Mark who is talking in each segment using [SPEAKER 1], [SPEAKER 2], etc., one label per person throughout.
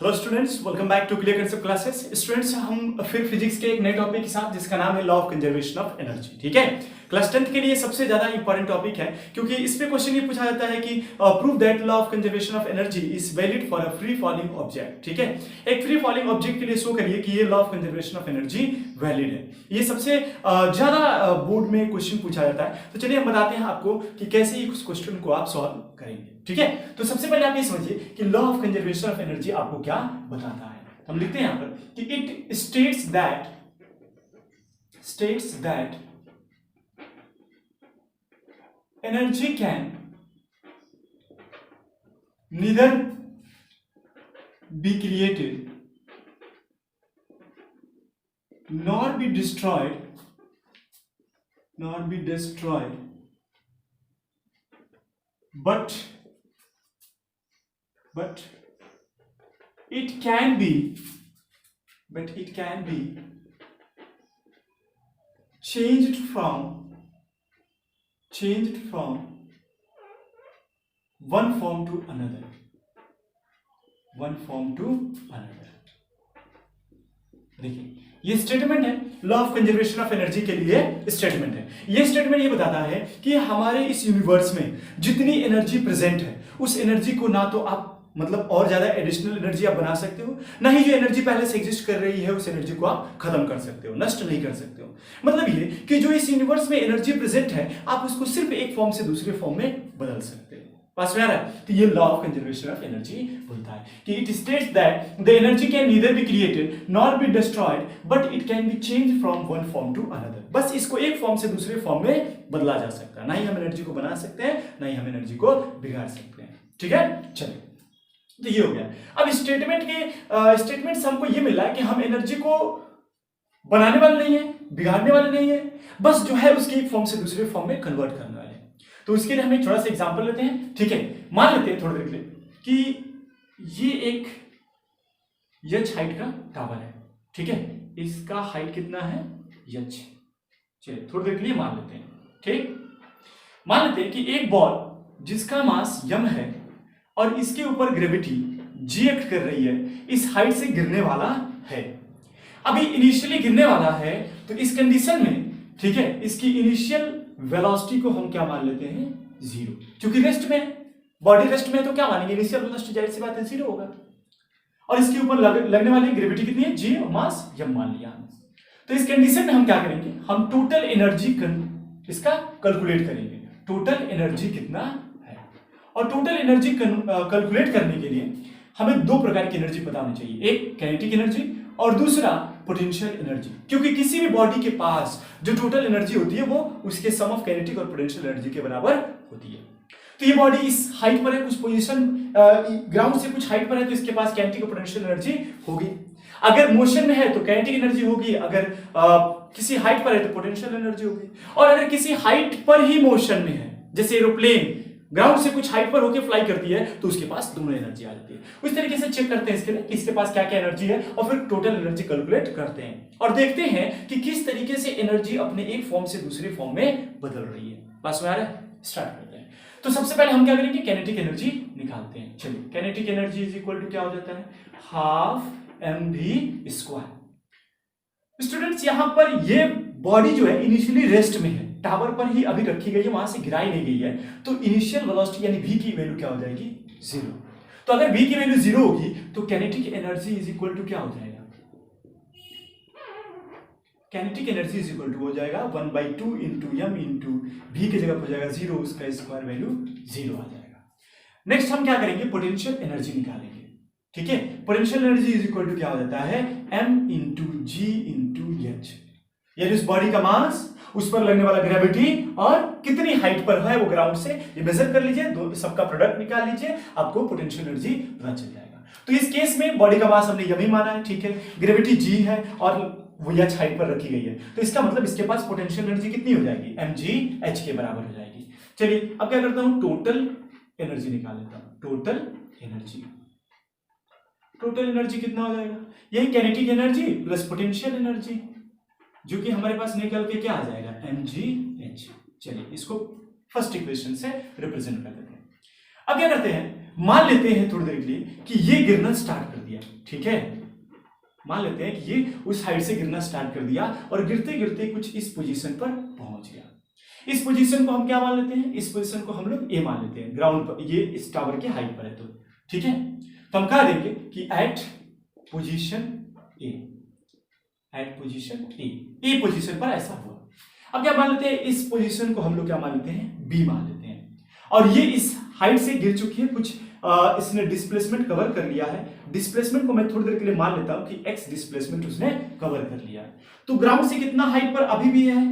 [SPEAKER 1] Hello students, welcome back to clear concept classes. Students, हम फिर physics के एक नए टॉपिक के साथ जिसका नाम है law of conservation of energy. ठीक है, क्लास 10th के लिए सबसे ज्यादा इंपॉर्टेंट टॉपिक है क्योंकि इस पे क्वेश्चन ये पूछा जाता है कि prove that law of conservation of energy is valid for a free falling object. ठीक है, एक फ्री फॉलिंग ऑब्जेक्ट के लिए शो करिए कि ये law of conservation of energy valid है। ये सबसे ज्यादा बोर्ड में क्वेश्चन पूछा जाता है। तो चलिए हम बताते हैं आपको कि कैसे इस क्वेश्चन को आप सॉल्व करेंगे। ठीक है, तो सबसे पहले आप ये समझिए कि law of conservation of energy आपको क्या बताता है। हम लिखते हैं यहां पर कि it states that energy can neither be created nor be destroyed but it can be changed from one form to another देखिए, ये स्टेटमेंट है law of conservation of energy के लिए स्टेटमेंट है। ये स्टेटमेंट ये बताता है कि हमारे इस यूनिवर्स में जितनी एनर्जी प्रेजेंट है उस एनर्जी को ना तो आप मतलब और ज्यादा एडिशनल एनर्जी आप बना सकते हो, ना ही जो एनर्जी पहले से एग्जिस्ट कर रही है उस एनर्जी को आप खत्म कर सकते हो, नष्ट नहीं कर सकते हो। मतलब ये कि जो इस यूनिवर्स में एनर्जी प्रेजेंट है आप उसको सिर्फ एक फॉर्म से दूसरे फॉर्म में बदल सकते हो। पास में आ रहा है? तो ये law of conservation of energy बोलता है कि it states that the energy can neither be created nor be destroyed but it can be change from one form to another. बस इसको एक फॉर्म से दूसरे फॉर्म में बदला जा सकता है, ना ही हम एनर्जी को बना सकते हैं ना ही हम एनर्जी को बिगाड़ सकते हैं। ठीक है, चलिए, तो ये हो गया। अब स्टेटमेंट से हमको ये मिला है कि हम एनर्जी को बनाने वाले नहीं है, बिगाड़ने वाले नहीं है, बस जो है उसकी एक फॉर्म से दूसरे फॉर्म में कन्वर्ट करने वाले हैं। तो इसके लिए हम एक थोड़ा सा एग्जांपल लेते हैं। ठीक है, मान लेते हैं थोड़ी देर के लिए कि ये एक h हाइट का टावर है। ठीक है, इसका हाइट कितना है h। चलिए थोड़ी देर के लिए मान लेते हैं। ठीक, मान लेते हैं कि एक बॉल जिसका मास m है और इसके ऊपर ग्रेविटी g एक्ट कर रही है, इस हाइट से गिरने वाला है। अभी इनिशियली गिरने वाला है तो इस कंडीशन में, ठीक है, इसकी इनिशियल वेलोसिटी को हम क्या मान लेते हैं, जीरो। क्योंकि रेस्ट में, बॉडी रेस्ट में, तो क्या मानेंगे, इनिशियल वेलोसिटी जाहिर सी बात है जीरो होगा। और इसके ऊपर लगने वाली ग्रेविटी कितनी है, g, और मास m मान लिया। तो इस कंडीशन में हम क्या करेंगे, हम टोटल एनर्जी इसका कैलकुलेट करेंगे, टोटल एनर्जी कितना है। और टोटल एनर्जी कैलकुलेट करने के लिए हमें दो प्रकार की एनर्जी पता होनी चाहिए, एक काइनेटिक एनर्जी और दूसरा पोटेंशियल एनर्जी। क्योंकि किसी भी बॉडी के पास जो टोटल एनर्जी होती है वो उसके सम ऑफ काइनेटिक और पोटेंशियल एनर्जी के बराबर होती है। तो ये बॉडी इस हाइट पर है, कुछ पोजीशन ग्राउंड से कुछ हाइट पर है, तो इसके पास काइनेटिक और पोटेंशियल एनर्जी होगी। अगर मोशन में है तो काइनेटिक एनर्जी होगी, अगर किसी हाइट पर है तो पोटेंशियल एनर्जी होगी। और अगर किसी हाइट पर ही मोशन में है, जैसे एरोप्लेन ग्राउंड से कुछ हाइट पर होकर फ्लाई करती है, तो उसके पास दोनों एनर्जी आ जाती है। उस तरीके से चेक करते हैं इसके लिए कि इसके पास क्या क्या एनर्जी है और फिर टोटल एनर्जी कैलकुलेट करते हैं और देखते हैं कि किस तरीके से एनर्जी अपने एक फॉर्म से दूसरे फॉर्म में बदल रही है। पास में आ रहा है? स्टार्ट करते हैं। तो सबसे पहले हम क्या करेंगे, काइनेटिक एनर्जी निकालते हैं। चलिए, kinetic energy is equal to क्या हो जाता है, हाफ mv²। स्टूडेंट्स, यहां पर ये बॉडी जो है इनिशियली रेस्ट में है, टावर पर ही अभी रखी गई है, वहां से गिराई नहीं गई है, तो इनिशियल वेलोसिटी यानी v की वैल्यू क्या हो जाएगी, जीरो। तो अगर v की वैल्यू जीरो होगी तो kinetic energy is equal to क्या हो जाएगा, kinetic energy is equal to हो जाएगा 1/2 इंटू m इंटू v की जगह हो जाएगा जीरो, उसका स्क्वायर वैल्यू जीरो आ जाएगा। नेक्स्ट हम क्या करेंगे, पोटेंशियल एनर्जी निकालेंगे। ठीक है, potential energy is equal to क्या हो जाता है, m into g into h, यानी उस बॉडी का मास, उस पर लगने वाला ग्रेविटी और कितनी हाइट पर है वो ग्राउंड से, ये मेजर कर लीजिए, दो सबका प्रोडक्ट निकाल लीजिए, आपको पोटेंशियल एनर्जी पता चल जाएगा। तो इस केस में बॉडी का मास हमने यही माना है, ठीक है, ग्रेविटी g है और वो h हाइट पर रखी गई है, तो इसका मतलब इसके पास पोटेंशियल एनर्जी कितनी हो जाएगी, mgh के बराबर हो जाएगी। चलिए अब क्या करता हूं, टोटल एनर्जी निकाल लेता हूं। टोटल एनर्जी कितना हो जाएगा, यही kinetic energy plus potential energy, जो कि हमारे पास निकल के क्या आ जाएगा, mgh। चलिए इसको फर्स्ट इक्वेशन से रिप्रेजेंट कर देते हैं। अब क्या करते हैं, मान लेते हैं थोड़ी देर के लिए कि ये गिरना स्टार्ट कर दिया दिया, ठीक है। मान लेते हैं कि ये उस हाइट से गिरना स्टार्ट कर दिया और गिरते गिरते कुछ इस पोजीशन पर पहुंच गया। इस पोजीशन को हम क्या मान लेते हैं, इस पोजीशन को हम लोग ए मान लेते हैं, ग्राउंड पर, ये इस टावर के हाइट पर है तो, ठीक है। तो हम कह देंगे कि eight position A, eight position A position पर ऐसा हुआ। अब क्या मान लेते हैं, इस पोजीशन को हम लोग क्या मान लेते हैं, बी मान लेते हैं। और ये इस हाइट से गिर चुकी है, कुछ इसने डिस्प्लेसमेंट कवर कर लिया है। डिस्प्लेसमेंट को मैं थोड़ी देर के लिए मान लेता हूं कि एक्स डिस्प्लेसमेंट उसने कवर कर लिया है। तो ग्राउंड से कितना हाइट पर अभी भी है,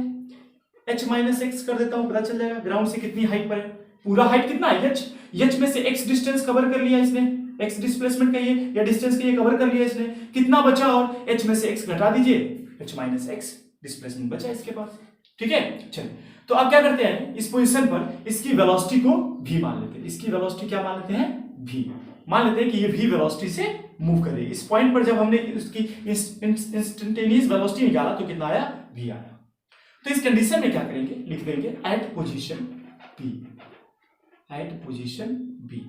[SPEAKER 1] h माइनस एक्स कर देता हूं, पता चल जाएगा ग्राउंड से कितनी हाइट पर है। पूरा हाइट कितना है, h में से x डिस्टेंस कवर कर लिया इसने, x डिस्प्लेसमेंट का ये या डिस्टेंस का ये कवर कर लिया इसने, कितना बचा, और h में से x घटा दीजिए, h माइनस एक्स डिस्प्लेसमेंट बचा इसके पास, ठीक है। चलिए, तो अब क्या करते हैं, इस पोजीशन पर इसकी वेलोसिटी को v मान लेते हैं। इसकी वेलोसिटी क्या मान लेते हैं, v मान लेते हैं कि ये v वेलोसिटी से मूव कर रही है। इस पॉइंट पर जब हमने उसकी इंस्टेंटेनियस वेलोसिटी निकाला तो कितना आया, v आया। तो इस कंडीशन में क्या करेंगे, लिख देंगे at position B, at position B.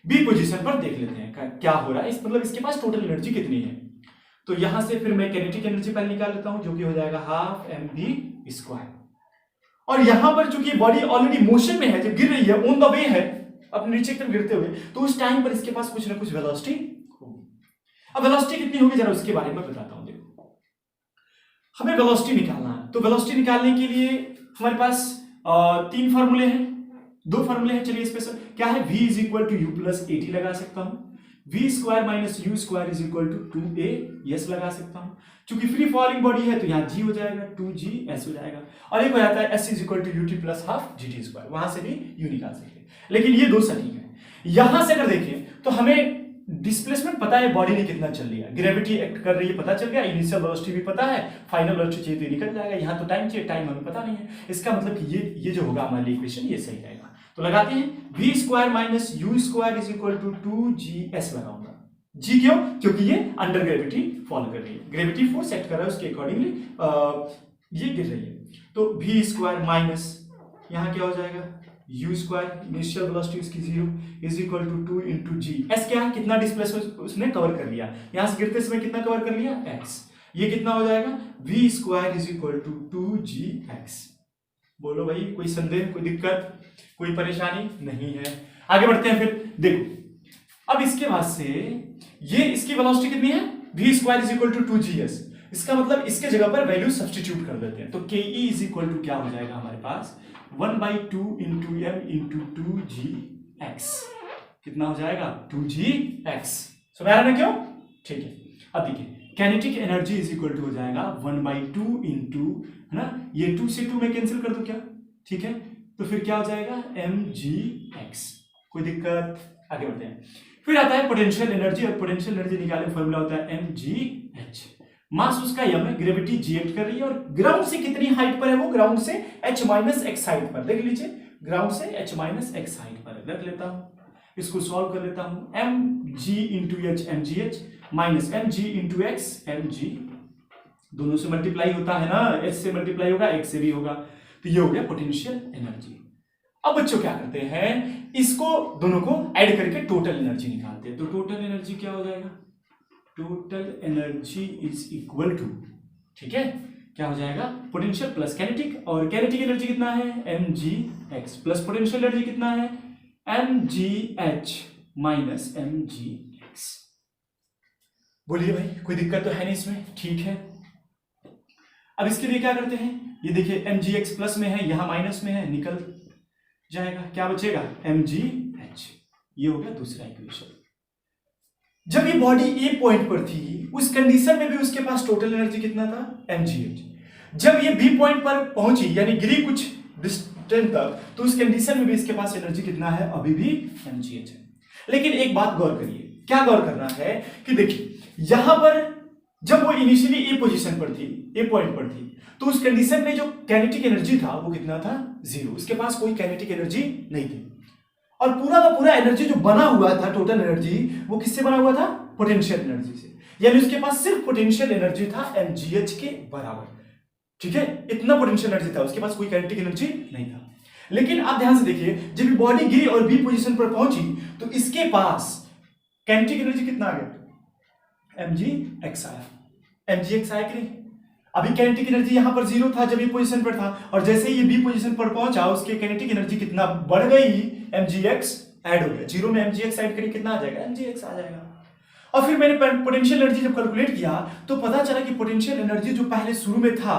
[SPEAKER 1] B position पर देख लेते हैं क्या हो रहा है, इस मतलब इसके पास टोटल एनर्जी कितनी है। तो यहां से फिर मैं काइनेटिक एनर्जी पहले निकाल लेता हूं, जो कि हो जाएगा हाफ एम बी स्क्वायर। और यहां पर चूंकि बॉडी ऑलरेडी मोशन में है, जब गिर रही है, ऑन द वे है अपने नीचे की तरफ गिरते हुए, तो उस टाइम पर इसके पास कुछ ना कुछ वेलोसिटी होगी। अब वेलोसिटी कितनी होगी जरा उसके बारे में बताता हूं। देखो, हमें वेलोसिटी निकालना है, तो वेलोसिटी निकालने के लिए हमारे पास तीन फार्मूले हैं, दो फार्मूले हैं। चलिए स्पेशल क्या है, v is equal to u plus a t लगा सकता हूं, v square minus u square is equal to 2a s लगा सकता हूं। चूंकि फ्री फॉलिंग बॉडी है तो यहाँ g हो जाएगा, 2gs हो जाएगा। और एक हो जाता है s is equal to ut plus half gt square, वहां से भी u निकाल सकते हैं, लेकिन ये दो सटीक है। यहां से अगर देखें तो हमें डिस्प्लेसमेंट पता है, बॉडी ने कितना चल लिया, ग्रेविटी एक्ट कर रही है पता चल गया, इनिशियल वेलोसिटी भी पता है, फाइनल वेलोसिटी चाहिए तो निकल जाएगा। यहाँ तो टाइम चाहिए, टाइम हमें पता नहीं है। इसका मतलब कि ये जो होगा हमारी इक्वेशन ये सही रहेगा। तो लगाते हैं v square minus u square is equal to 2gs लगाऊंगा। g क्यों, क्योंकि ये अंडर ग्रेविटी फॉलो कर रही है, ग्रेविटी फोर्स एक्ट कर रहा है, उसके अकॉर्डिंगली ये गिर रही है। तो v स्क्वायर माइनस यहाँ क्या हो जाएगा, u स्क्वायर, इनिशियल वेलोसिटी उसकी 0 is equal to 2 into g. S क्या है, कितना डिस्प्लेसमेंट उसने कवर कर लिया, यहां से गिरते समय कितना कवर कर लिया, x। ये कितना हो जाएगा, v square is equal to 2gx। बोलो भाई, कोई संदेह, कोई दिक्कत, कोई परेशानी नहीं है। आगे बढ़ते हैं फिर। देखो, अब इसके बाद से ये इसकी वेलोसिटी कितनी है, v square is equal to 2gs। इसका मतलब इसके जगह पर वैल्यू सब्स्टिट्यूट कर देते हैं, तो ke इज इक्वल टू क्या हो जाएगा हमारे पास, 1/2 इंटू m इंटू 2gx। कितना हो जाएगा, 2gx। समझ आ रहा है क्यों, ठीक है। अब देखिए, kinetic energy is equal to हो जाएगा 1/2 इंटू, है ना, ये 2 से 2 में कैंसिल कर दो क्या, ठीक है। तो फिर क्या हो जाएगा, mgx। कोई दिक्कत, आगे बढ़ते हैं। फिर आता है पोटेंशियल एनर्जी, और पोटेंशियल एनर्जी निकालने फॉर्मूला होता है mgh। मास उसका m है, ग्रेविटी g एक्ट कर रही है, और ग्राउंड से कितनी हाइट पर है वो, ग्राउंड से h माइनस एक्स हाइट पर। देख लीजिए, ग्राउंड से h माइनस एक्स हाइट पर रख लेता हूं, इसको सॉल्व कर लेता हूं। mg into h mgh minus mg into x mg, दोनों से मल्टीप्लाई होता है ना, h से मल्टीप्लाई होगा, x से भी होगा, तो ये हो गया पोटेंशियल एनर्जी। अब बच्चों क्या करते हैं, इसको दोनों को ऐड करके टोटल एनर्जी निकालते हैं। तो टोटल एनर्जी क्या हो जाएगा, total energy is equal to, ठीक है, क्या हो जाएगा, पोटेंशियल प्लस काइनेटिक, और काइनेटिक एनर्जी कितना है, mgx प्लस पोटेंशियल एनर्जी कितना है, mgh माइनस mgx। बोलिए भाई, कोई दिक्कत तो है नहीं इसमें, ठीक है। अब इसके लिए क्या करते हैं, ये देखिए mgx प्लस में है, यहां माइनस में है, निकल जाएगा, क्या बचेगा, mgh। ये हो गया दूसरा इक्वेशन। जब ये बॉडी ए पॉइंट पर थी, उस कंडीशन में भी उसके पास टोटल एनर्जी कितना था, mgh। जब ये बी पॉइंट पर पहुंची, यानी गिरी कुछ डिस्टेंस तक, तो उस कंडीशन में भी इसके पास एनर्जी कितना है, अभी भी mgh है। लेकिन एक बात गौर करिए, क्या गौर करना है कि देखिए, यहां पर जब वो इनिशियली ए पोजीशन पर थी, ए पॉइंट पर थी, तो उस कंडीशन में जो काइनेटिक एनर्जी था वो कितना था, 0। उसके पास कोई काइनेटिक एनर्जी नहीं थी, और पूरा का पूरा एनर्जी जो बना हुआ था, टोटल एनर्जी, वो किससे बना हुआ था, पोटेंशियल एनर्जी से। यानी उसके पास सिर्फ पोटेंशियल एनर्जी था mgh के बराबर, ठीक है, इतना पोटेंशियल एनर्जी था, उसके पास कोई काइनेटिक एनर्जी नहीं था। लेकिन आप ध्यान से देखिए, जब बॉडी गिरी और बी पोजीशन पर पहुंची, तो इसके पास काइनेटिक एनर्जी कितना आ गया, mgx आया। mgx आया कि नहीं? अभी काइनेटिक एनर्जी यहां पर 0 था जब ये पोजीशन पर था, और जैसे ही ये बी पोजीशन पर पहुंचा उसके काइनेटिक एनर्जी कितना बढ़ गई, mgx ऐड हो गया। 0 में mgx ऐड करिए कितना आ जाएगा, mgx आ जाएगा। और फिर मैंने पोटेंशियल एनर्जी जब कैलकुलेट किया तो पता चला कि पोटेंशियल एनर्जी जो पहले शुरू में था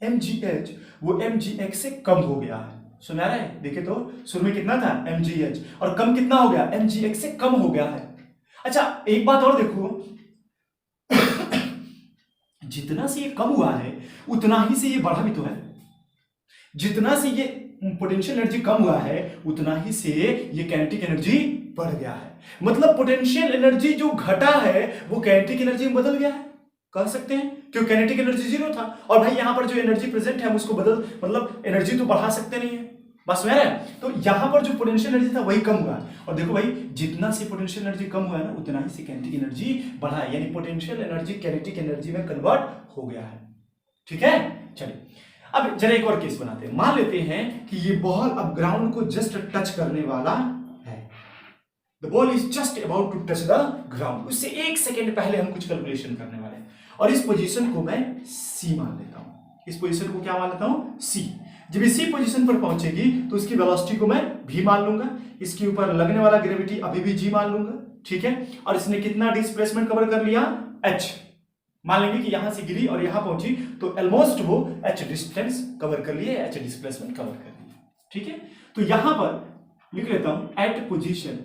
[SPEAKER 1] mgh वो mgx से कम हो गया है। सुना रहा है? देखिए तो शुरू में कितना था mgh और कम कितना हो गया, mgx से कम हो गया है। अच्छा एक बात और देखो, जितना से ये कम हुआ है उतना ही से ये बढ़ा भी तो है। जितना से ये पोटेंशियल एनर्जी कम हुआ है उतना ही से ये काइनेटिक एनर्जी बढ़ गया है। मतलब पोटेंशियल एनर्जी जो घटा है वो काइनेटिक एनर्जी में बदल गया है, कह सकते हैं, क्योंकि काइनेटिक एनर्जी 0 था। और भाई यहां पर जो एनर्जी प्रेजेंट है हम उसको बदल मतलब एनर्जी तो बढ़ा सकते नहीं है, बस वह है। तो यहां पर जो पोटेंशियल एनर्जी था वही कम हुआ है। और देखो भाई जितना से पोटेंशियल एनर्जी कम हुआ है ना उतना ही से काइनेटिक एनर्जी बढ़ा है, यानी पोटेंशियल एनर्जी काइनेटिक एनर्जी में कन्वर्ट हो गया है। ठीक है, चलिए अब जरा एक और केस बनाते हैं। मान लेते हैं कि ये बॉल अब ग्राउंड को जस्ट टच करने वाला है, the ball is just about to touch the ground. उससे एक सेकेंड पहले हम कुछ कैलकुलेशन करने वाले हैं, और इस पोजीशन को मैं सी मान लेता हूं। इस पोजीशन को क्या मान लेता हूं, सी। जब इसी पोजीशन पर पहुंचेगी तो इसकी वेलोसिटी को मैं v मान लूंगा, इसके ऊपर लगने वाला ग्रेविटी अभी भी g मान लूंगा। ठीक है, और इसने कितना डिस्प्लेसमेंट कवर कर लिया, h। मान लेंगे कि यहां से गिरी और यहां पहुंची तो ऑलमोस्ट वो h डिस्टेंस कवर कर लिए, h डिस्प्लेसमेंट कवर कर लिया। ठीक है, तो यहां पर लिख लेता हूं एट पोजीशन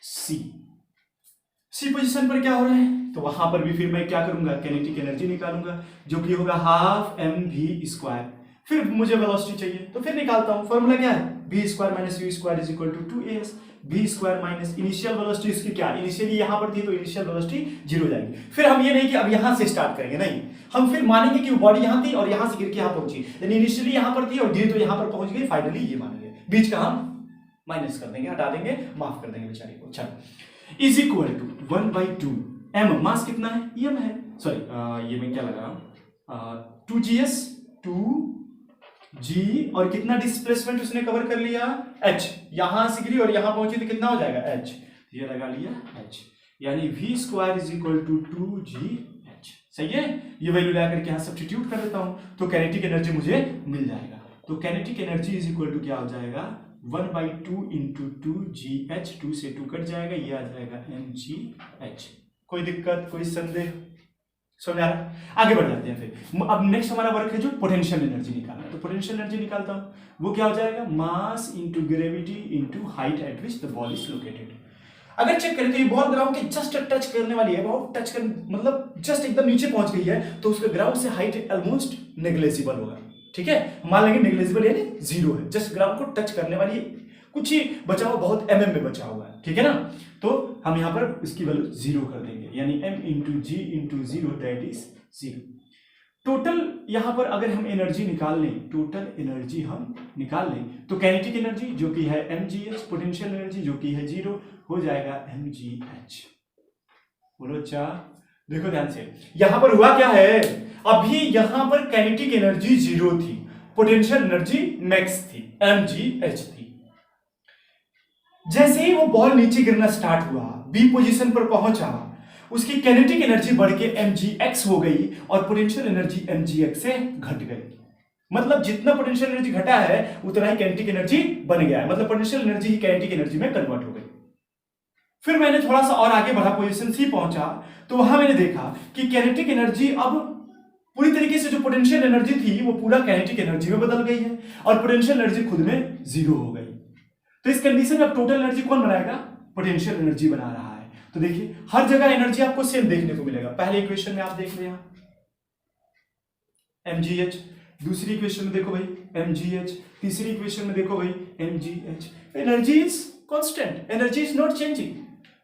[SPEAKER 1] सी पोजीशन पर क्या हो रहा है, तो वहां पर भी फिर मैं क्या करूंगा, काइनेटिक एनर्जी निकालूंगा जो कि होगा हाफ mv²। फिर मुझे वेलोसिटी चाहिए तो फिर निकालता हूं, फॉर्मूला क्या है, v² minus u² is equal to 2as। v² minus initial velocity इसकी क्या, इनिशियली यहां पर थी तो इनिशियल वेलोसिटी 0 जाएगी। फिर हम ये नहीं कि अब यहां से स्टार्ट करेंगे, नहीं, हम फिर मानेंगे कि वो बॉडी यहां थी और यहां से गिर के यहां पहुंची, यानी इनिशियली यहां पर थी और गिरी तो यहां पर पहुंच गई, फाइनली ये मानेंगे। बीच का हम माइनस कर देंगे, हटा देंगे, माफ कर देंगे बेचारी को। चलो इज इक्वल टू 1/2 m, मास कितना है, m है, सॉरी ये मैं क्या लगा रहा हूं, 2gs 2g, और कितना डिस्प्लेसमेंट उसने कवर कर लिया, h। यहां से गिरी और यहां पहुंची तो कितना हो जाएगा, h। ये लगा लिया h, यानी v² is equal to 2gh। सही है, ये वैल्यू ला करके यहां सब्स्टिट्यूट कर देता हूं तो काइनेटिक एनर्जी मुझे मिल जाएगा। तो kinetic energy is equal to क्या हो जाएगा, 1/2 इंटू 2gh, 2 से 2 कट जाएगा, ये आ जाएगा mgh। कोई दिक्कत, कोई संदेह, समझ आ रहा? आगे बढ़ जाते हैं। फिर अब नेक्स्ट हमारा वर्क है जो पोटेंशियल एनर्जी निकालना है। तो पोटेंशियल एनर्जी निकालता हूं, वो क्या हो जाएगा, mass into gravity into height eight which the ball is located. अगर चेक करें तो ये बॉल ग्राउंड के जस्ट टच करने वाली है, बहुत टच कर मतलब जस्ट एकदम नीचे पहुंच गई है, तो उसका ग्राउंड से हाइट ऑलमोस्ट नेग्लेजिबल होगा। ठीक है, मान लेंगे नेग्लेजिबल यानी 0 है, जस्ट ग्राउंड को टच करने वाली है, कुछ ही बचा हुआ, बहुत mm में बचा हुआ है। ठीक है ना, तो हम यहां पर इसकी वैल्यू 0 कर देंगे, यानी m into g into 0 that is 0। Total यहां पर अगर हम एनर्जी निकाल लें, टोटल एनर्जी हम निकाल लें तो काइनेटिक एनर्जी जो कि है mgh, पोटेंशियल एनर्जी जो कि है 0 हो जाएगा mgh। बोलो अच्छा, देखो ध्यान से, यहां पर हुआ क्या है, अभी यहां पर काइनेटिक एनर्जी 0 थी, पोटेंशियल एनर्जी मैक्स थी, mgh थी। जैसे ही वो बॉल नीचे गिरना स्टार्ट हुआ, बी पोजीशन पर पहुंचा, उसकी काइनेटिक एनर्जी बढ़ के mgx हो गई और पोटेंशियल एनर्जी mgx से घट गई। मतलब जितना पोटेंशियल एनर्जी घटा है उतना ही काइनेटिक एनर्जी बन गया है, मतलब पोटेंशियल एनर्जी ही काइनेटिक एनर्जी में कन्वर्ट हो गई। फिर मैंने थोड़ा सा और आगे बढ़ा, पोजीशन सी पहुंचा, तो वहां मैंने देखा कि काइनेटिक एनर्जी अब पूरी तरीके से जो पोटेंशियल एनर्जी थी वो पूरा काइनेटिक एनर्जी में बदल गई है और पोटेंशियल एनर्जी खुद में 0 हो गई। तो इस कंडीशन में अब टोटल एनर्जी कौन बनाएगा, पोटेंशियल एनर्जी बना रहा है। तो देखिए हर जगह एनर्जी आपको सेम देखने को मिलेगा। पहले इक्वेशन में आप देख लें mgh, दूसरी इक्वेशन में देखो भाई mgh, तीसरी इक्वेशन में देखो भाई mgh। Energy is constant, energy is not changing,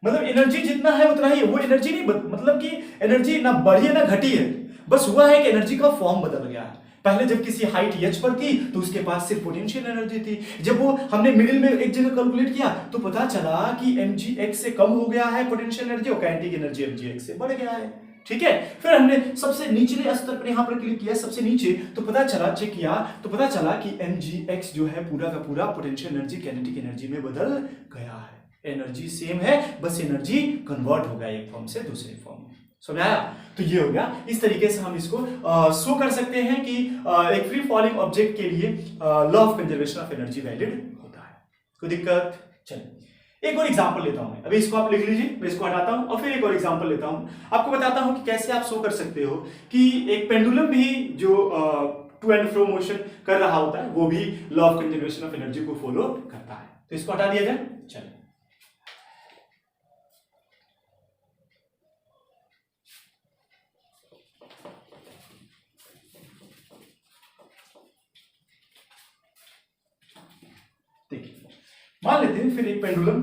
[SPEAKER 1] मतलब एनर्जी जितना है उतना ही है, वो एनर्जी नहीं मतलब कि एनर्जी ना बढ़ी है ना घटी है, बस हुआ है कि एनर्जी का फॉर्म बदल गया है। पहले जब किसी हाइट h पर थी तो उसके पास सिर्फ पोटेंशियल एनर्जी थी, जब वो हमने मिडिल में एक जगह कैलकुलेट किया तो पता चला कि mgx से कम हो गया है पोटेंशियल एनर्जी और काइनेटिक एनर्जी mgx से बढ़ गया है। ठीक है, फिर हमने सबसे निचले स्तर पर यहां पर क्लिक किया, सबसे नीचे, तो पता चला, चेक किया तो पता चला कि mgx जो है पूरा का पूरा पोटेंशियल एनर्जी काइनेटिक एनर्जी में बदल गया है। एनर्जी सेम है, बस एनर्जी कन्वर्ट होगा एक फॉर्म से दूसरे फॉर्म में। समझ आया? तो ये हो गया। इस तरीके से हम इसको शो कर सकते हैं कि एक फ्री फॉलिंग ऑब्जेक्ट के लिए law of conservation of energy valid होता है। कोई दिक्कत? चलिए एक और एग्जांपल लेता हूं मैं। अभी इसको आप लिख लीजिए, मैं इसको हटाता हूं और फिर एक और एग्जांपल लेता हूं। आपको बताता हूं कि कैसे आप शो कर सकते हो कि एक पेंडुलम भी जो टू एंड फ्रो मोशन कर रहा होता है वो भी law of conservation of energy को फॉलो करता है। तो इसको हटा दिया जाए। चलिए देखिए, मान लेते हैं फिर एक पेंडुलम,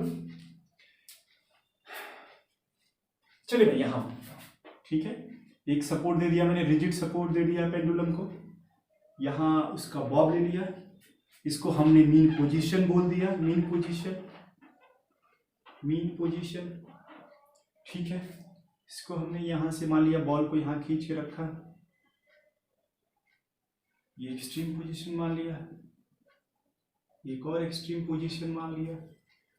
[SPEAKER 1] चलिए मैं यहां, ठीक है, एक सपोर्ट दे दिया मैंने, रिजिड सपोर्ट दे दिया पेंडुलम को, यहां उसका बॉब ले लिया, इसको हमने मीन पोजीशन बोल दिया, मीन पोजीशन, ठीक है। इसको हमने यहां से मान लिया, बॉल को यहां खींच के रखा, ये एक्सट्रीम पोजीशन मान लिया, एक और एक्सट्रीम पोजीशन मान लिया,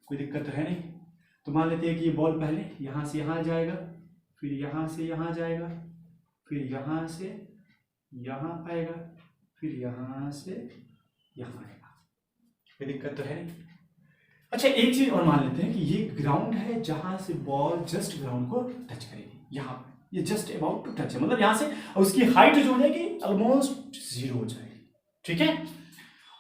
[SPEAKER 1] कोई दिक्कत तो है नहीं। तो मान लेते हैं कि ये बॉल पहले यहां से यहां जाएगा, फिर यहां से यहां जाएगा, फिर यहां से यहां आएगा, फिर यहां से यहां आएगा, कोई दिक्कत तो है नहीं। अच्छा एक चीज और मान लेते हैं कि ये ग्राउंड है जहां से बॉल जस्ट ग्राउंड को टच करेगी, यहां ये जस्ट अबाउट टू टच है, मतलब यहां से उसकी हाइट जो हो जाएगी ऑलमोस्ट 0 हो जाएगी, ठीक है।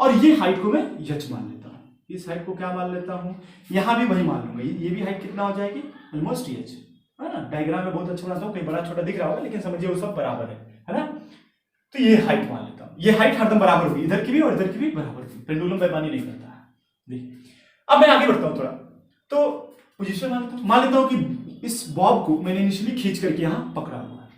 [SPEAKER 1] और ये हाइट को मैं यच मान लेता हूं, इस हाइट को क्या मान लेता हूं, यहां भी वही मान लूंगा, ये भी हाइट कितना हो जाएगी, ऑलमोस्ट एच, है ना। डायग्राम में बहुत अच्छा बनाता हूं, कहीं बड़ा छोटा दिख रहा होगा लेकिन समझिए वो सब बराबर है ना। तो ये हाइट मान लेता हूं, ये हाइट हरदम बराबर होगी, इधर की भी और इधर की भी बराबर होगी, पेंडुलम बेईमानी नहीं करता है। देखिए अब मैं आगे बढ़ता हूं थोड़ा, तो पोजीशन मान लेता हूं कि इस बॉब को मैंने इनिशियली खींच करके यहां पकड़ा हुआ है,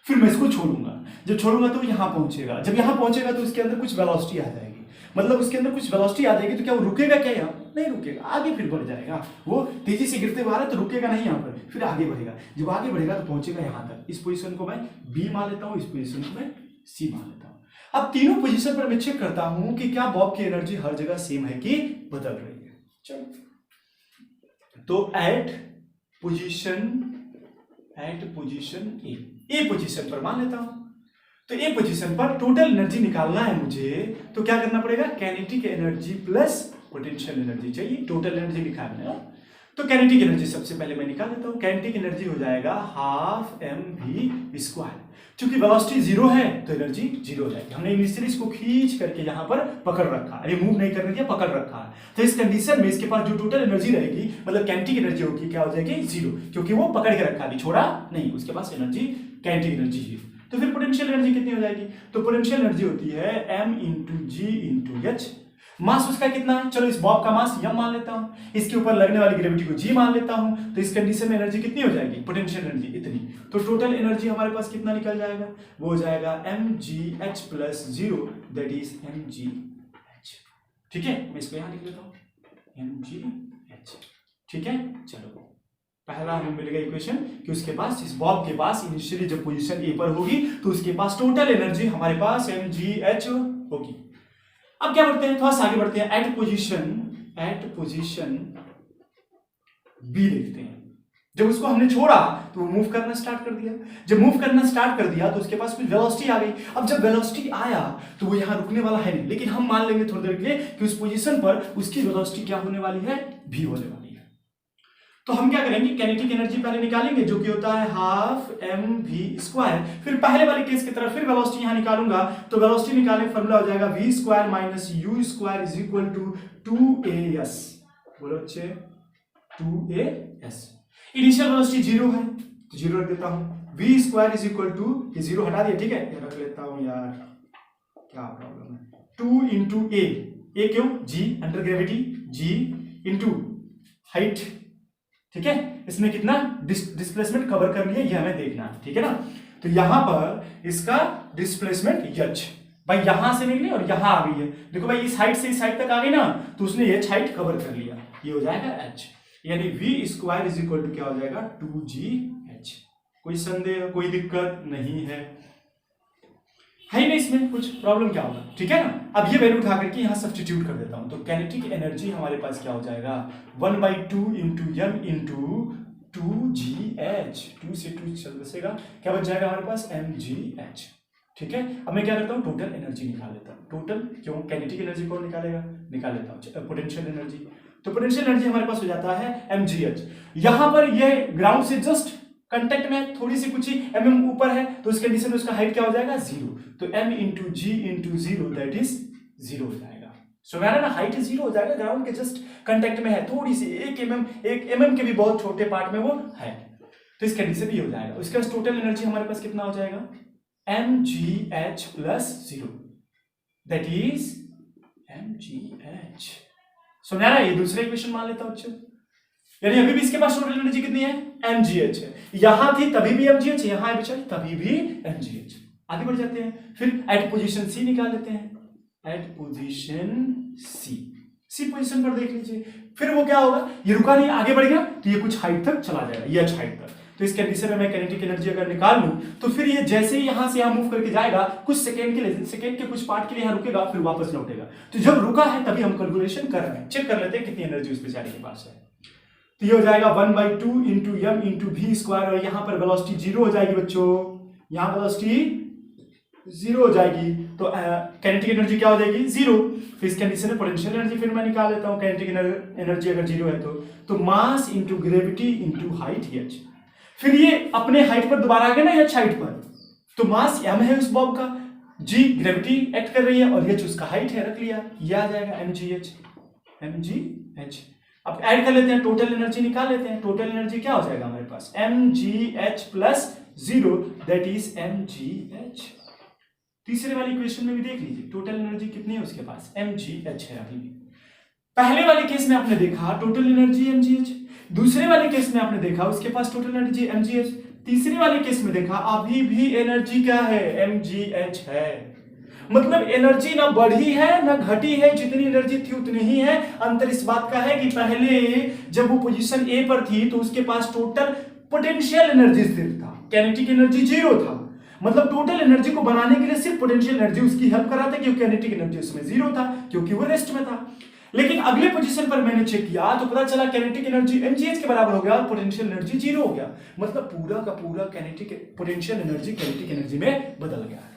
[SPEAKER 1] फिर मैं इसको छोड़ूंगा, जब छोड़ूंगा तो यहां पहुंचेगा, जब यहां पहुंचेगा तो उसके अंदर कुछ वेलोसिटी आ जाएगी, मतलब उसके अंदर कुछ वेलोसिटी आ जाएगी, तो क्या वो रुकेगा क्या, यहाँ नहीं रुकेगा, आगे फिर बढ़ जाएगा, वो तेजी से गिरते हुए आ रहा है तो रुकेगा नहीं यहाँ पर, फिर आगे बढ़ेगा, जब आगे बढ़ेगा तो पहुंचेगा यहाँ तक। इस पोजीशन को मैं बी मान लेता हूँ, इस पोजीशन को मैं सी मान लेता हूँ। अब तीनों पोजीशन पर मैं चेक करता हूं कि क्या बॉब की एनर्जी हर जगह सेम है कि बदल रही है। चलो तो एट पोजीशन ए पोजीशन पर मान लेता हूं, तो ए पोजीशन पर टोटल एनर्जी निकालना है मुझे, तो क्या करना पड़ेगा, kinetic energy plus potential energy चाहिए, टोटल एनर्जी निकालना है। तो काइनेटिक एनर्जी सबसे पहले मैं निकाल लेता हूं, काइनेटिक एनर्जी हो जाएगा हाफ mv², क्योंकि वेलोसिटी 0 है तो एनर्जी 0 हो जाएगी। हमने इनिशियली इसको खींच करके यहां पर पकड़ रखा है, मूव नहीं करने दिया, पकड़ रखा है, तो इस कंडीशन में इसके पास जो टोटल एनर्जी रहेगी, मतलब काइनेटिक एनर्जी होगी, क्या हो जाएगी, 0, क्योंकि वो पकड़ के रखा, अभी छोड़ा नहीं, उसके पास एनर्जी काइनेटिक एनर्जी है। तो फिर पोटेंशियल एनर्जी कितनी हो जाएगी, तो पोटेंशियल एनर्जी होती है m × g × h। मास उसका कितना है, चलो इस बॉब का मास m मान लेता हूं, इसके ऊपर लगने वाली ग्रेविटी को g मान लेता हूं, तो इस कंडीशन में एनर्जी कितनी हो जाएगी, पोटेंशियल एनर्जी इतनी, तो टोटल एनर्जी हमारे पास कितना निकल जाएगा, वो हो जाएगा mgh + 0 दैट इज mgh। ठीक है, मैं इसको यहां लिख लेता हूं mgh, ठीक है। चलो पहला हमें मिलेगा इक्वेशन कि उसके पास, इस बॉब के पास इनिशियली जब पोजीशन ए पर होगी तो उसके पास टोटल एनर्जी हमारे पास mgh होगी। अब क्या बढ़ते हैं, थोड़ा सा आगे बढ़ते हैं, एट पोजीशन बी देखते हैं। जब उसको हमने छोड़ा तो वो मूव करना स्टार्ट कर दिया, जब मूव करना स्टार्ट कर दिया तो उसके पास कुछ वेलोसिटी आ गई। अब जब वेलोसिटी आया तो वो यहां रुकने वाला है नहीं, लेकिन हम मान लेंगे थोड़ी देर के लिए कि उस पोजीशन पर उसकी वेलोसिटी क्या होने वाली है, v होने वाली है। तो हम क्या करेंगे, काइनेटिक एनर्जी पहले निकालेंगे जो कि होता है हाफ mv², फिर पहले वाले केस की तरह फिर वेलोसिटी यहां निकालूंगा, तो वेलोसिटी निकालने का फार्मूला हो जाएगा v² - u² = 2as। बोलो अच्छे, 2as। इनिशियल वेलोसिटी 0 है तो 0 रख देता हूं, v² = ये 0 हटा दिया, ठीक है, ये रख लेता हूं यार, क्या प्रॉब्लम है, 2 × a क्यों, g under gravity, g × height, ठीक है, इसमें कितना डिस्प्लेसमेंट कवर करनी है ये हमें देखना है, ठीक है ना। तो यहां पर इसका डिस्प्लेसमेंट h भाई यहां से निकली और यहां आ गई है, देखो भाई इस हाइट से इस हाइट तक आ गई ना, तो उसने h हाइट कवर कर लिया, ये हो जाएगा h, यानी v² = क्या हो जाएगा, 2gh। कोई संदेह, कोई दिक्कत नहीं है। है ही नहीं, इसमें कुछ प्रॉब्लम क्या होगा, ठीक है ना। अब ये वैल्यू उठा करके यहाँ सब्स्टिट्यूट कर देता हूँ, तो काइनेटिक एनर्जी हमारे पास क्या हो जाएगा 1/2 इंटू एम इंटू 2gh, 2 से 2 चल बसेगा, क्या बच जाएगा हमारे पास mgh, ठीक है। अब मैं क्या करता हूँ टोटल एनर्जी निकाल लेता हूँ, टोटल क्यों काइनेटिक एनर्जी कौन निकालेगा, निकाल लेता हूँ पोटेंशियल एनर्जी, तो पोटेंशियल एनर्जी हमारे पास हो जाता है mgh। यहाँ पर ये ग्राउंड से जस्ट कांटेक्ट में थोड़ी सी कुछ ही mm ऊपर है, तो उस कंडीशन में उसका हाइट क्या हो जाएगा 0, तो m into g into 0 that is 0 हो जाएगा। सो मैंने ना हाइट 0 हो जाएगा, ग्राउंड के जस्ट कांटेक्ट में है, थोड़ी सी 1 mm के भी बहुत छोटे पार्ट में वो है, तो इस कंडीशन में ये हो जाएगा। उसके बाद टोटल एनर्जी हमारे पास कितना हो जाएगा mgh plus 0 that is mgh। सो मैंने ये दूसरा इक्वेशन मान लेता हूं बच्चों, यानी अभी भी इसके पास टोटल एनर्जी कितनी है mgh है, यहां थी तभी भी mgh, यहां है बेचारी तभी भी mgh। आगे बढ़ जाते हैं, फिर एट पोजीशन c निकाल लेते हैं, एट पोजीशन c पोजीशन पर देख लीजिए, फिर वो क्या होगा, ये रुका नहीं आगे बढ़ गया, तो ये कुछ हाइट तक चला जाएगा, ये h हाइट तक, तो इस कंडीशन में मैं काइनेटिक एनर्जी अगर निकाल लूं तो फिर ये जैसे ही यहां से यहां मूव करके जाएगा, कुछ सेकंड के लिए, सेकंड के कुछ पार्ट के लिए यहां रुकेगा, फिर वापस लौटेगा, तो जब रुका है तभी हम कैलकुलेशन कर रहे हैं, चेक कर लेते हैं कितनी एनर्जी उस बेचारे के पास है। तो ये हो जाएगा 1/2 into m into v square, और यहां पर वेलोसिटी 0 हो जाएगी बच्चों, यहां वेलोसिटी 0 हो जाएगी, तो काइनेटिक एनर्जी क्या हो जाएगी 0। फिर इस कंडीशन में पोटेंशियल एनर्जी फिर मैं निकाल लेता हूं, काइनेटिक एनर्जी अगर 0 है तो mass into gravity into height h, फिर ये अपने हाइट पर दोबारा आ गया ना h हाइट पर, तो मास m है उस बॉब का, g ग्रेविटी एक्ट कर रही है और h उसका हाइट है, रख लिया, ये आ जाएगा mgh। अब ऐड कर लेते हैं, टोटल एनर्जी निकाल लेते हैं, टोटल एनर्जी क्या हो जाएगा हमारे पास mgh plus 0 that is mgh। तीसरे वाली इक्वेशन में भी देख लीजिए टोटल एनर्जी कितनी है उसके पास mgh है अभी भी। पहले वाले केस में आपने देखा टोटल एनर्जी mgh, दूसरे वाले केस में आपने देखा उसके पास टोटल एनर्जी mgh, तीसरे वाले केस में देखा अभी भी एनर्जी क्या है mgh है, मतलब एनर्जी ना बढ़ी है ना घटी है, जितनी एनर्जी थी उतनी ही है। अंतर इस बात का है कि पहले जब वो पोजीशन ए पर थी तो उसके पास टोटल पोटेंशियल एनर्जी सिर्फ था, काइनेटिक एनर्जी 0 था, मतलब टोटल एनर्जी को बनाने के लिए सिर्फ पोटेंशियल एनर्जी उसकी हेल्प कर रहा था, क्योंकि काइनेटिक एनर्जी उसमें 0 था क्योंकि वो रेस्ट में था। लेकिन अगले पोजीशन पर मैंने चेक किया तो पता चला काइनेटिक एनर्जी mgh के बराबर हो गया और पोटेंशियल एनर्जी 0 हो गया, मतलब पूरा का पूरा kinetic potential energy kinetic energy में बदल गया,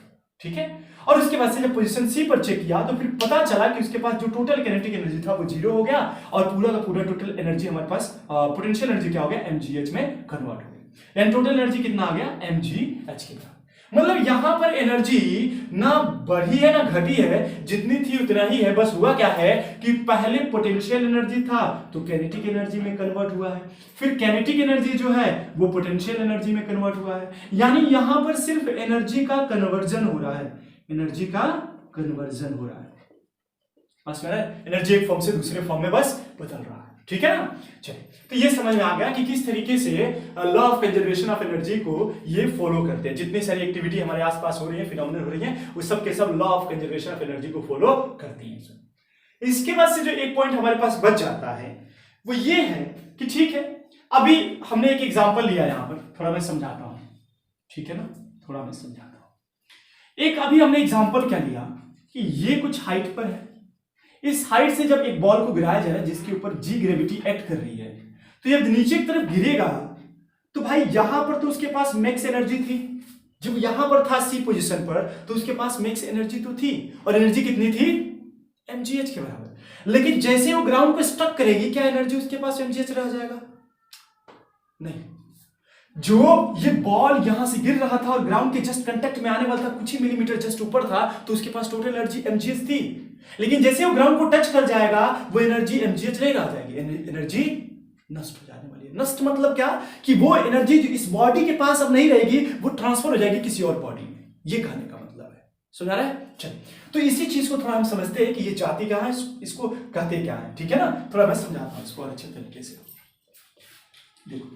[SPEAKER 1] ठीक है। और उसके बाद से जब पोजीशन सी पर चेक किया तो फिर पता चला कि उसके पास जो टोटल काइनेटिक एनर्जी था वो 0 हो गया और पूरा का पूरा टोटल एनर्जी हमारे पास पोटेंशियल एनर्जी क्या हो गया mgh में कन्वर्ट हो गया, यानी टोटल एनर्जी कितना आ गया mgh के साथ। मतलब यहां पर एनर्जी ना बढ़ी है ना घटी है, जितनी थी उतना ही है, बस हुआ क्या है कि पहले पोटेंशियल एनर्जी था तो काइनेटिक एनर्जी में कन्वर्ट हुआ है, फिर काइनेटिक एनर्जी जो है वो पोटेंशियल एनर्जी में कन्वर्ट हुआ है, यानी यहां पर सिर्फ एनर्जी का कन्वर्जन हो रहा है, एनर्जी का कन्वर्जन हो रहा है, बस एनर्जी एक फॉर्म से दूसरे फॉर्म में बस बदल रहा है, ठीक है ना। चलिए तो ये समझ में आ गया कि किस तरीके से law of conservation of energy को ये फॉलो करते हैं, जितनी सारी एक्टिविटी हमारे आसपास हो रही है, फिनोमिनल हो रही है, वो सब के सब law of conservation of energy को फॉलो करती हैं। इसके बाद से जो एक पॉइंट हमारे पास बच जाता है वो ये है कि ठीक है, अभी हमने एक एग्जांपल लिया, यहां पर थोड़ा मैं समझाता हूं, ठीक है ना, थोड़ा मैं समझाता हूं। एक अभी हमने एग्जांपल क्या लिया कि ये कुछ हाइट पर है, इस हाइट से जब एक बॉल को गिराया जाए जिसके ऊपर जी ग्रेविटी एक्ट कर रही है, तो जब नीचे की तरफ गिरेगा तो भाई यहां पर तो उसके पास मैक्स एनर्जी थी, जब यहां पर था सी पोजीशन पर तो उसके पास मैक्स एनर्जी तो थी, और एनर्जी कितनी थी mgh के बराबर। लेकिन जैसे वो ग्राउंड पे स्टक करेगी क्या एनर्जी उसके पास mgh रह जाएगा? नहीं, जो ये बॉल यहां से गिर रहा था और ग्राउंड के जस्ट कांटेक्ट में आने वाला था, कुछ ही मिलीमीटर जस्ट ऊपर था, तो उसके पास टोटल एनर्जी mgh थी, लेकिन जैसे वो ग्राउंड को टच कर जाएगा वो एनर्जी mgh नहीं रह जाएगी, एनर्जी नष्ट हो जाने वाली है। नष्ट मतलब क्या कि वो एनर्जी जो इस बॉडी के पास अब नहीं रहेगी, वो ट्रांसफर हो जाएगी किसी और बॉडी में, ये कहने का मतलब है, समझ रहा है। चलिए तो इसी चीज को थोड़ा हम समझते हैं कि ये जाति क्या है, इसको कहते क्या है, ठीक है ना, थोड़ा मैं समझाता हूं इसको अच्छे तरीके से। देखो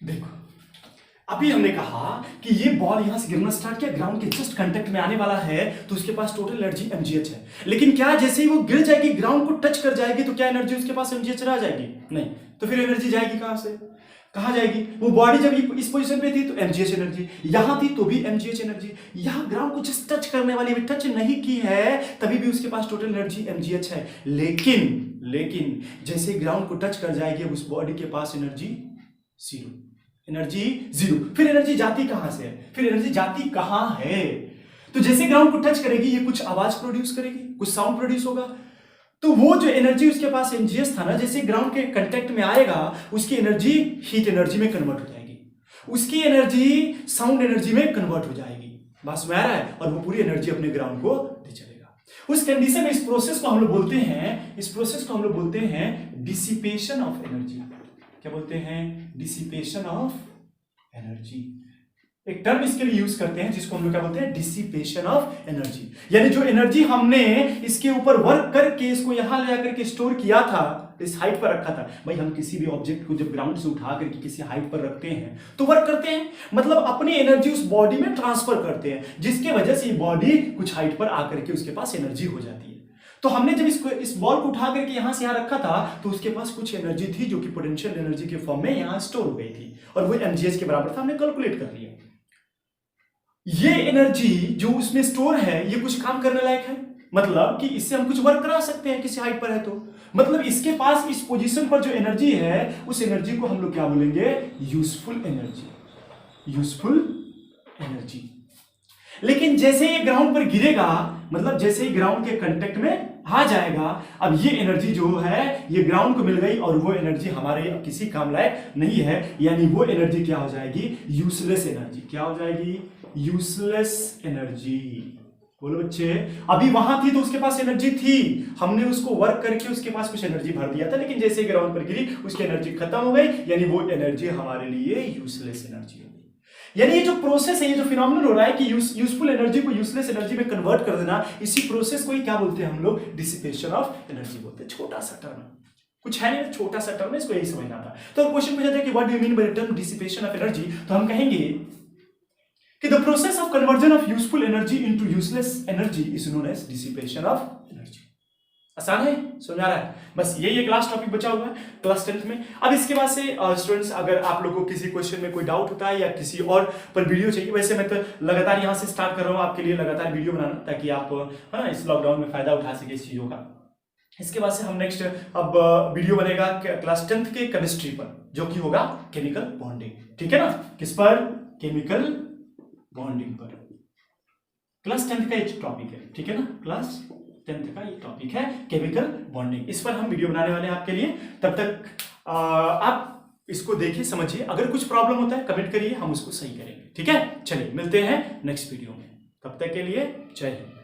[SPEAKER 1] देखो अभी हमने कहा कि ये बॉल यहां से गिरना स्टार्ट किया, ग्राउंड के जस्ट कांटेक्ट में आने वाला है, तो उसके पास टोटल एनर्जी mgh है। लेकिन क्या जैसे ही वो गिर जाएगी, ग्राउंड को टच कर जाएगी, तो क्या एनर्जी उसके पास mgh रह जाएगी? नहीं। तो फिर एनर्जी जाएगी कहां से? कहां जाएगी? वो बॉडी जब इस पोजीशन पे थी तो mgh एनर्जी, यहां थी तो भी mgh एनर्जी, यहां ग्राउंड को जस्ट टच करने वाली, टच नहीं की है तभी भी उसके पास टोटल एनर्जी mgh है। लेकिन जैसे ग्राउंड को टच कर जाएगी उस बॉडी के पास एनर्जी जीरो, एनर्जी जीरो। फिर एनर्जी जाती कहां से है? फिर एनर्जी जाती कहां है? तो जैसे ग्राउंड को टच करेगी ये कुछ आवाज प्रोड्यूस करेगी, कुछ साउंड प्रोड्यूस होगा, तो वो जो एनर्जी उसके पास mgh था ना, जैसे ग्राउंड के कांटेक्ट में आएगा उसकी एनर्जी हीट एनर्जी में कन्वर्ट हो जाएगी, उसकी एनर्जी साउंड एनर्जी में कन्वर्ट हो जाएगी। बस में आ रहा है, और वो पूरी एनर्जी अपने ग्राउंड को दे चलेगा। उस कंडीशन में इस प्रोसेस को हम लोग बोलते हैं डिसिपेशन ऑफ एनर्जी। क्या बोलते हैं? Dissipation of energy. एक टर्म इसके लिए यूज करते हैं जिसको हम लोग क्या बोलते हैं? Dissipation of energy. यानी जो एनर्जी हमने इसके ऊपर वर्क करके इसको यहां ले जाकर के स्टोर किया था, इस हाइट पर रखा था। भाई हम किसी भी ऑब्जेक्ट को जब ग्राउंड से उठा करके किसी हाइट पर रखते हैं तो वर्क करते हैं, मतलब अपनी एनर्जी उस बॉडी में ट्रांसफर करते हैं, जिसके वजह से बॉडी कुछ हाइट पर आकर के उसके पास एनर्जी हो जाती है। तो हमने जब इस बॉल को उठा करके यहां से यहां रखा था तो उसके पास कुछ एनर्जी थी जो कि पोटेंशियल एनर्जी के फॉर्म में यहां स्टोर हो गई थी, और वो mgh के बराबर था, हमने कैलकुलेट कर लिया। ये एनर्जी जो उसमें स्टोर है ये कुछ काम करने लायक है, मतलब कि इससे हम कुछ वर्क करा सकते हैं किसी हाइट पर है तो, मतलब इसके पास इस पोजीशन पर जो एनर्जी है उस एनर्जी को हम लोग क्या बोलेंगे? Useful energy. लेकिन जैसे ये ग्राउंड पर गिरेगा, मतलब जैसे ही ग्राउंड के कांटेक्ट में आ जाएगा, अब ये एनर्जी जो है ये ग्राउंड को मिल गई और वो एनर्जी हमारे किसी काम लायक नहीं है, यानी वो एनर्जी क्या हो जाएगी? Useless energy. क्या हो जाएगी? Useless energy. बोलो बच्चे, अभी वहां थी तो उसके पास एनर्जी थी, हमने उसको वर्क करके उसके पास कुछ एनर्जी भर दिया था, लेकिन जैसे ग्राउंड पर गिरी उसकी एनर्जी खत्म हो गई, यानी वो एनर्जी हमारे लिए यूजलेस एनर्जी हो गई। यानी ये जो प्रोसेस है, ये जो फिनोमिनन हो रहा है कि यूजफुल एनर्जी को यूजलेस एनर्जी में कन्वर्ट कर देना, इसी प्रोसेस को ही क्या बोलते हैं हम लोग? डिसिपेशन ऑफ एनर्जी बोलते हैं। छोटा सा टर्म, कुछ है नहीं, छोटा सा टर्म है, इसको यही समझना था। तो क्वेश्चन पूछा जाए कि what do you mean by the term dissipation of energy, तो हम कहेंगे कि the process of conversion of useful energy into useless energy is known as dissipation of energy. आसान है, समझ आ रहा है? बस यही एक लास्ट टॉपिक बचा हुआ है क्लास 10th में। अब इसके बाद से स्टूडेंट्स, अगर आप लोगों को किसी क्वेश्चन में कोई डाउट होता है या किसी और पर वीडियो चाहिए, वैसे मैं तो लगातार यहाँ से स्टार्ट कर रहा हूँ आपके लिए लगातार वीडियो बनाना, ताकि आप है ना इस लॉकडाउन में फायदा उठा सके इस चीजों का। इसके बाद से हम नेक्स्ट अब वीडियो बनेगा क्लास 10th के केमिस्ट्री पर, जो कि होगा केमिकल बॉन्डिंग। ठीक है ना? किस पर? केमिकल बॉन्डिंग पर। क्लास 10th का एक टॉपिक है, ठीक है ना? क्लास 10th का ये टॉपिक है केमिकल बॉन्डिंग। इस पर हम वीडियो बनाने वाले हैं आपके लिए। तब तक आप इसको देखिए, समझिए, अगर कुछ प्रॉब्लम होता है कमेंट करिए, हम उसको सही करेंगे। ठीक है? चलिए मिलते हैं नेक्स्ट वीडियो में, तब तक के लिए जय हिंद।